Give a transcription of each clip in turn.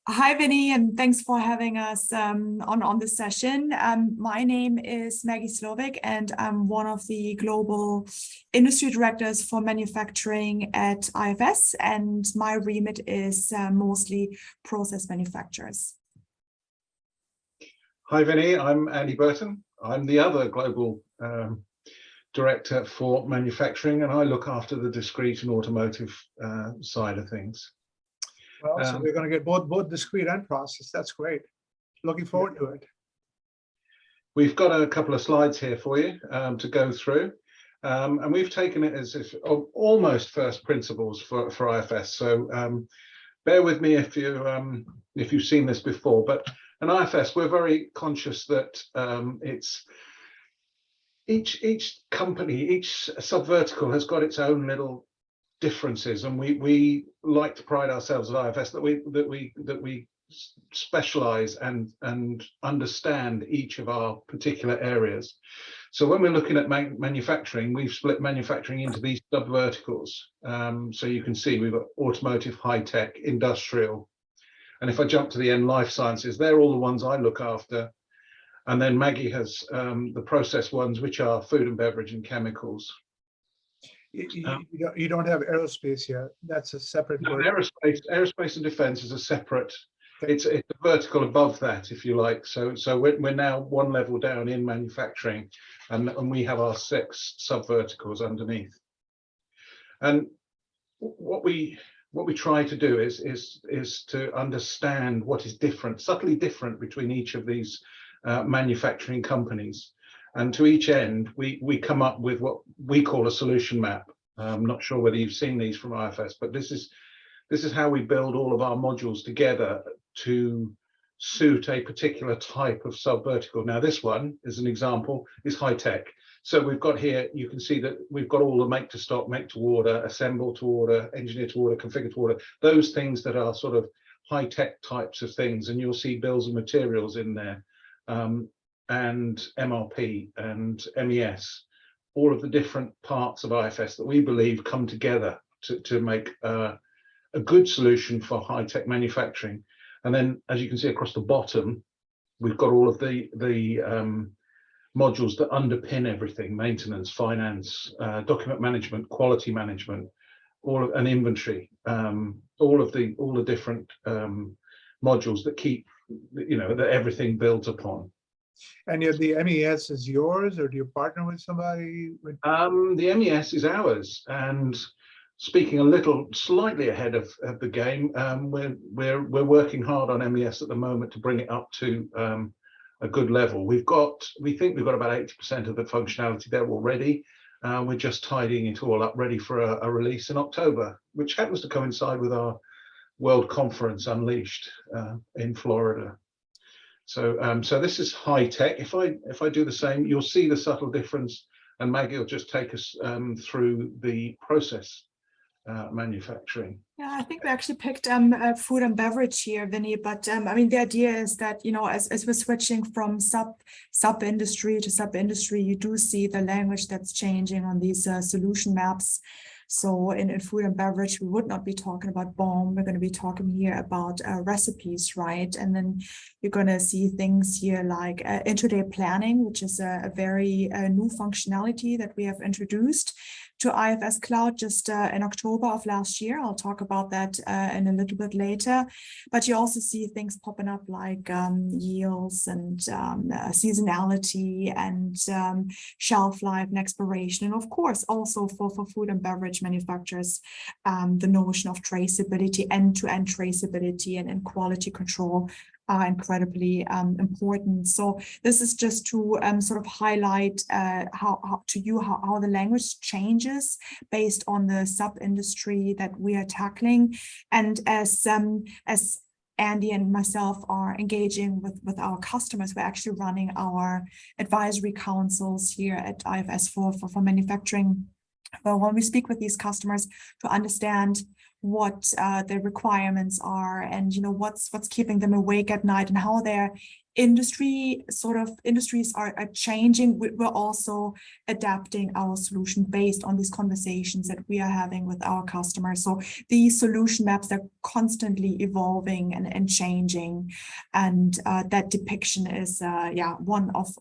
Hi, Vinnie, and thanks for having us on this session. My name is Maggie Slovic, and I'm one of the global industry directors for manufacturing at IFS, and my remit is mostly process manufacturers. Hi, Vinnie. I'm Andy Burton. I'm the other global director for manufacturing, and I look after the discrete and automotive side of things. Well, so we're going to get both discrete and process. That's great. Looking forward to it. We've got a couple of slides here for you to go through, and we've taken it as if almost first principles for IFS. So bear with me if you've seen this before, but in IFS we're very conscious that it's each company, each subvertical has got its own little differences, and we like to pride ourselves at IFS that we specialize and understand each of our particular areas. So when we're looking at manufacturing, we've split manufacturing into these subverticals. So you can see we've got automotive, high tech, industrial, and if I jump to the end, life sciences, they're all the ones I look after. And then Maggie has the process ones, which are food and beverage and chemicals. You don't have aerospace yet. That's a separate. No, aerospace and defense is a separate. It's a vertical above that, if you like. So we're now one level down in manufacturing, and we have our 6 subverticals underneath. And what we try to do is to understand what is different, subtly different between each of these manufacturing companies. And to each end, we come up with what we call a solution map. I'm not sure whether you've seen these from IFS, but this is how we build all of our modules together to suit a particular type of subvertical. Now, this one, as an example, is high tech. So we've got here, you can see that we've got all the make to stock, make to order, assemble to order, engineer to order, configure to order, those things that are sort of high tech types of things. And you'll see bills of materials in there. And MRP and MES, all of the different parts of IFS that we believe come together to make a good solution for high-tech manufacturing. And then, as you can see across the bottom, we've got all of the modules that underpin everything: maintenance, finance, document management, quality management, and inventory. All the different modules that keep, that everything builds upon. And the MES is yours, or do you partner with somebody? The MES is ours, and speaking slightly ahead of the game, we're working hard on MES at the moment to bring it up to a good level. We think we've got about 80% of the functionality there already. We're just tidying it all up, ready for a release in October, which happens to coincide with our World Conference Unleashed in Florida. So this is high tech. If I do the same, you'll see the subtle difference, and Maggie will just take us through the process manufacturing. Yeah, I think we actually picked food and beverage here, Vinnie. But I mean, the idea is that as we're switching from sub industry to sub industry, you do see the language that's changing on these solution maps. So in food and beverage, we would not be talking about BOM. We're going to be talking here about recipes, right? And then you're going to see things here like intraday planning, which is a very new functionality that we have introduced to IFS Cloud just in October of last year. I'll talk about that in a little bit later. But you also see things popping up like yields and seasonality and shelf life and expiration. And of course, also for food and beverage manufacturers, the notion of traceability, end-to-end traceability and quality control are incredibly important. So this is just to sort of highlight how the language changes based on the sub-industry that we are tackling. And as Andy and myself are engaging with our customers, we're actually running our advisory councils here at IFS for manufacturing. But when we speak with these customers to understand what their requirements are and what's keeping them awake at night and how they're industries are changing, we're also adapting our solution based on these conversations that we are having with our customers. So these solution maps are constantly evolving and changing, and that depiction is one of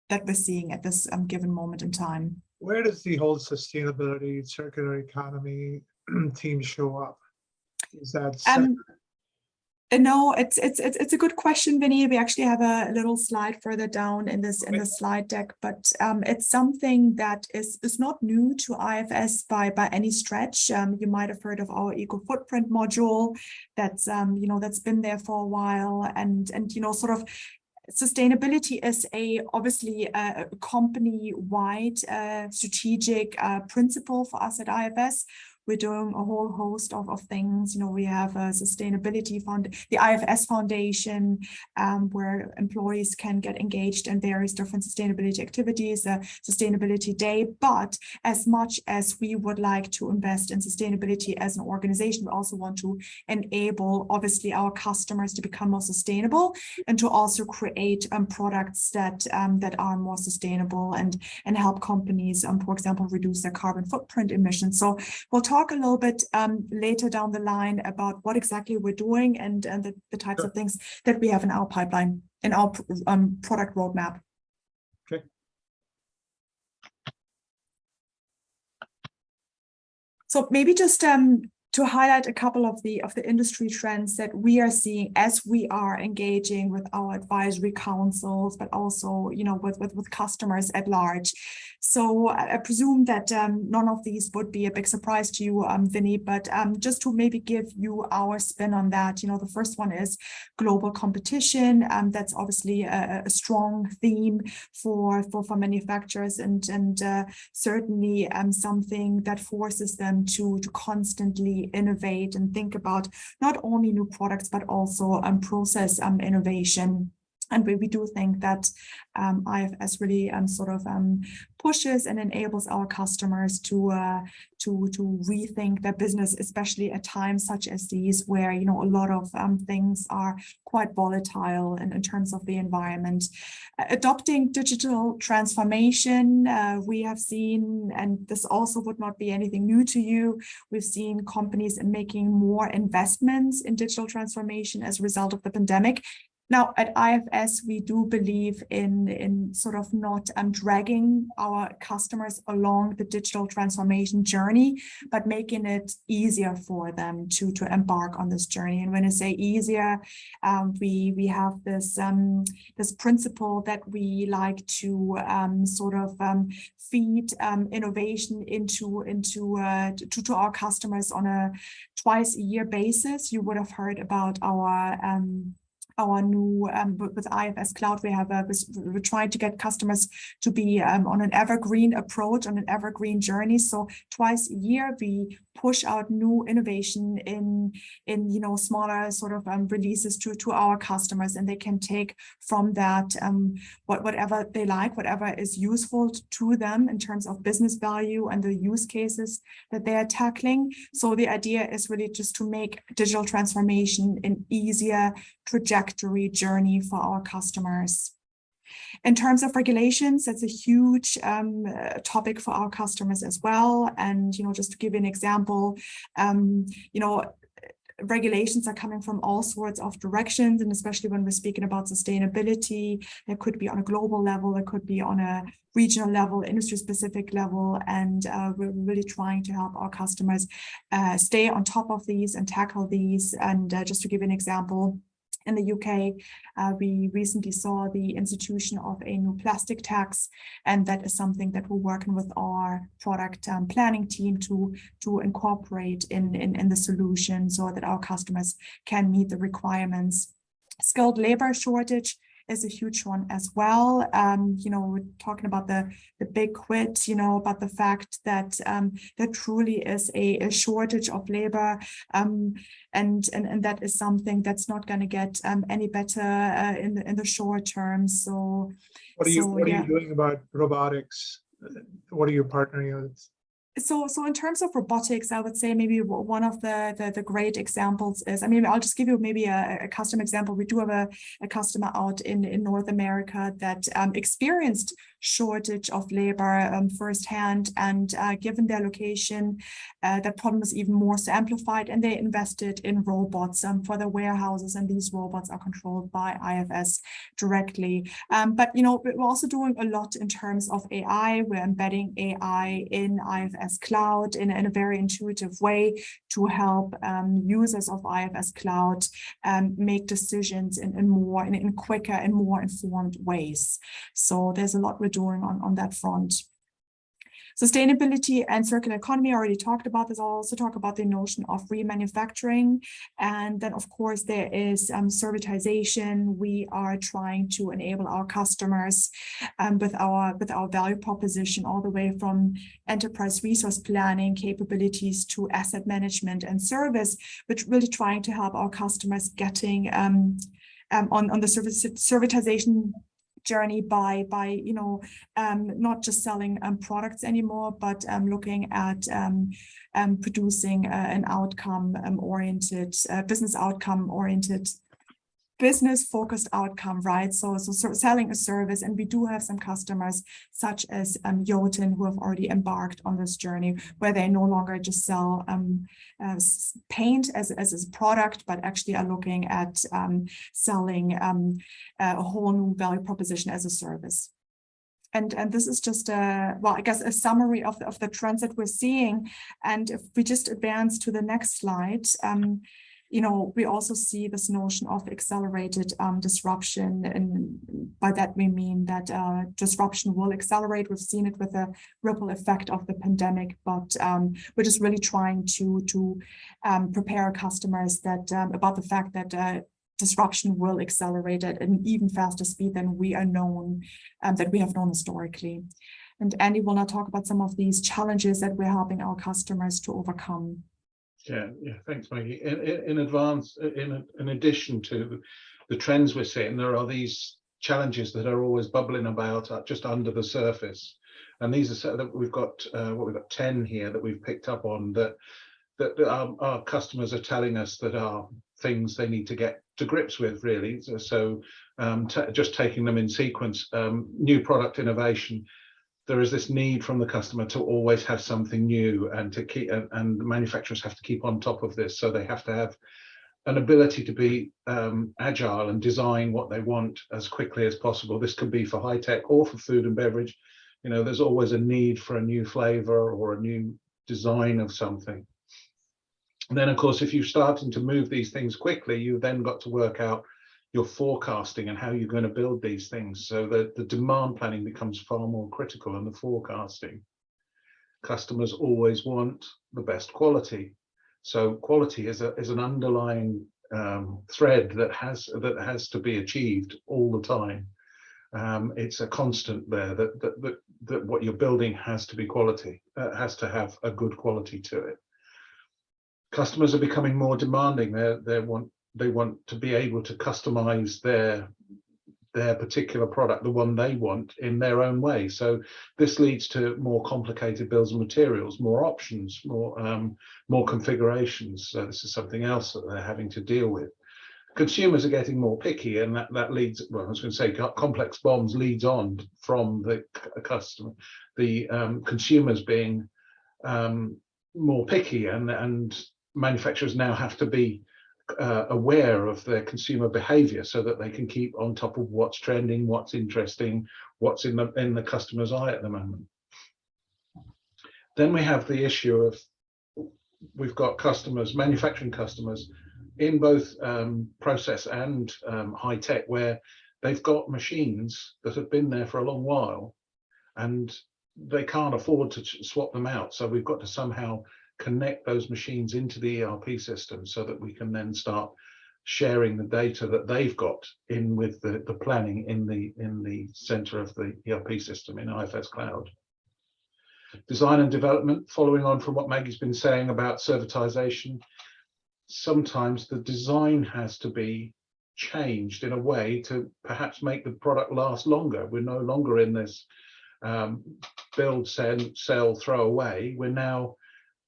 that we're seeing at this given moment in time. Where does the whole sustainability, circular economy team show up? Is that No, it's a good question, Vinnie. We actually have a little slide further down in the slide deck, but it's something that is not new to IFS by any stretch. You might have heard of our eco footprint module. That's that's been there for a while, and sort of. Sustainability is obviously a company-wide strategic principle for us at IFS. We're doing a whole host of things. We have a sustainability fund, the IFS Foundation, where employees can get engaged in various different sustainability activities, a sustainability day. But as much as we would like to invest in sustainability as an organization, we also want to enable, obviously, our customers to become more sustainable and to also create products that are more sustainable and help companies, for example, reduce their carbon footprint emissions. So we'll talk a little bit later down the line about what exactly we're doing and the types of things that we have in our pipeline, in our product roadmap. Okay. So maybe just to highlight a couple of the industry trends that we are seeing as we are engaging with our advisory councils, but also with customers at large. So I presume that none of these would be a big surprise to you, Vinnie, but just to maybe give you our spin on that, the first one is global competition. That's obviously a strong theme for manufacturers and certainly something that forces them to constantly innovate and think about not only new products, but also process innovation. And we do think that IFS really pushes and enables our customers to rethink their business, especially at times such as these, where a lot of things are quite volatile in terms of the environment. Adopting digital transformation, we have seen, and this also would not be anything new to you, we've seen companies making more investments in digital transformation as a result of the pandemic. Now, at IFS, we do believe in sort of not dragging our customers along the digital transformation journey, but making it easier for them to embark on this journey. And when I say easier, we have this principle that we like to feed innovation into our customers on a twice-a-year basis. You would have heard about our new with IFS Cloud. We're trying to get customers to be on an evergreen approach, on an evergreen journey. So twice a year we push out new innovation in smaller sort of releases to our customers, and they can take from that whatever they like, whatever is useful to them in terms of business value and the use cases that they are tackling. So the idea is really just to make digital transformation an easier trajectory journey for our customers. In terms of regulations, that's a huge topic for our customers as well. And, just to give you an example, regulations are coming from all sorts of directions, and especially when we're speaking about sustainability, it could be on a global level, it could be on a regional level, industry-specific level, and we're really trying to help our customers stay on top of these and tackle these. And just to give you an example, in the UK, we recently saw the institution of a new plastic tax, and that is something that we're working with our product planning team to incorporate in the solution so that our customers can meet the requirements. Skilled labor shortage is a huge one as well. We're talking about the big quit, about the fact that there truly is a shortage of labor, and that is something that's not going to get any better in the short term. So what are you doing about robotics? What are you partnering with? So in terms of robotics, I would say maybe one of the great examples is, I mean, I'll just give you maybe a custom example. We do have a customer out in North America that experienced shortage of labor firsthand, and given their location, that problem was even more so amplified, and they invested in robots for the warehouses, and these robots are controlled by IFS directly. But you know, we're also doing a lot in terms of AI. We're embedding AI in IFS Cloud in a very intuitive way to help users of IFS Cloud make decisions in quicker and more informed ways. So there's a lot we're doing on that front. Sustainability and circular economy, I already talked about this. I'll also talk about the notion of remanufacturing. And then, of course, there is servitization. We are trying to enable our customers with our value proposition, all the way from enterprise resource planning capabilities to asset management and service, but really trying to help our customers getting on the servitization journey by you know, not just selling products anymore, but looking at producing an outcome oriented business-focused outcome, right? So selling a service, and we do have some customers such as Jotun who have already embarked on this journey, where they no longer just sell paint as a product, but actually are looking at selling a whole new value proposition as a service. And this is just I guess a summary of the trends that we're seeing. And if we just advance to the next slide, you know, we also see this notion of accelerated disruption, and by that we mean that disruption will accelerate. We've seen it with the ripple effect of the pandemic, but we're just really trying to prepare our customers that about the fact that disruption will accelerate at an even faster speed than we have known historically. And Andy will now talk about some of these challenges that we're helping our customers to overcome. Yeah, thanks, Maggie. In addition to the trends we're seeing, there are these challenges that are always bubbling about just under the surface. And these are that we've got 10 here that we've picked up on that our customers are telling us that are things they need to get to grips with, really. So just taking them in sequence, new product innovation. There is this need from the customer to always have something new, and to keep, and the manufacturers have to keep on top of this. So they have to have an ability to be agile and design what they want as quickly as possible. This could be for high tech or for food and beverage. You know, there's always a need for a new flavor or a new design of something. And then, of course, if you're starting to move these things quickly, you've then got to work out your forecasting and how you're going to build these things. So that the demand planning becomes far more critical than the forecasting. Customers always want the best quality. So quality is an underlying thread that has to be achieved all the time. It's a constant there that what you're building has to be quality, has to have a good quality to it. Customers are becoming more demanding. They want to be able to customize their particular product, the one they want, in their own way. So this leads to more complicated bills of materials, more options, more configurations. So this is something else that they're having to deal with. Consumers are getting more picky, and that leads, well, I was going to say, complex bombs leads on from the customer, the consumers being more picky, and manufacturers now have to be aware of their consumer behavior so that they can keep on top of what's trending, what's interesting, what's in the customer's eye at the moment. Then we have the issue of, we've got customers, manufacturing customers, in both process and high tech, where they've got machines that have been there for a long while and they can't afford to swap them out. So we've got to somehow connect those machines into the ERP system so that we can then start sharing the data that they've got in with the planning in the center of the ERP system in IFS Cloud. Design and development, following on from what Maggie's been saying about servitization, sometimes the design has to be changed in a way to perhaps make the product last longer. We're no longer in this build, sell, throw away. We're now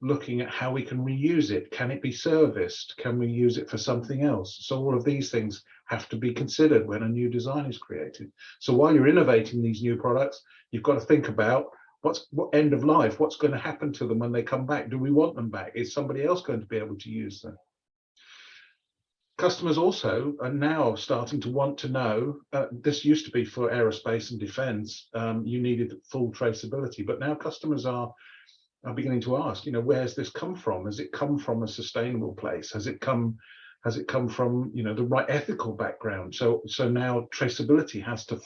looking at how we can reuse it. Can it be serviced? Can we use it for something else? So all of these things have to be considered when a new design is created. So while you're innovating these new products, you've got to think about what end of life, what's going to happen to them when they come back? Do we want them back? Is somebody else going to be able to use them? Customers also are now starting to want to know, this used to be for aerospace and defense, you needed full traceability, but now customers are beginning to ask, where's this come from? Has it come from a sustainable place? Has it come from, the right ethical background? So now traceability has to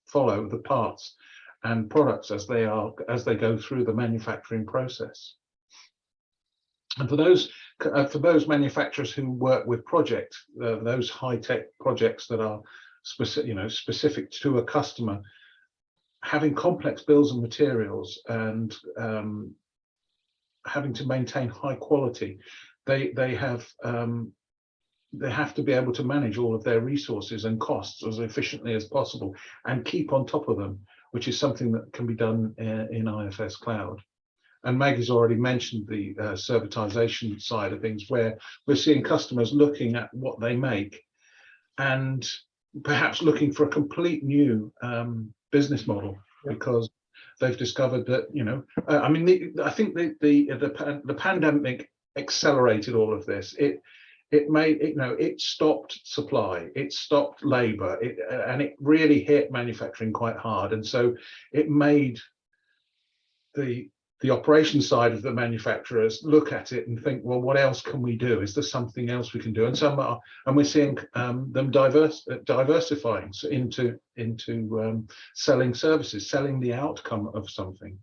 follow the parts and products as they go through the manufacturing process. And for those manufacturers who work with projects, those high-tech projects that are specific to a customer, having complex bills and materials and having to maintain high quality, they have to be able to manage all of their resources and costs as efficiently as possible and keep on top of them, which is something that can be done in IFS Cloud. And Maggie's already mentioned the servitization side of things, where we're seeing customers looking at what they make and perhaps looking for a complete new business model, because they've discovered that, I think the pandemic accelerated all of this. It stopped supply, it stopped labor, and it really hit manufacturing quite hard. And so it made the operation side of the manufacturers look at it and think, well, what else can we do? Is there something else we can do? And and we're seeing them diversifying into selling services, selling the outcome of something.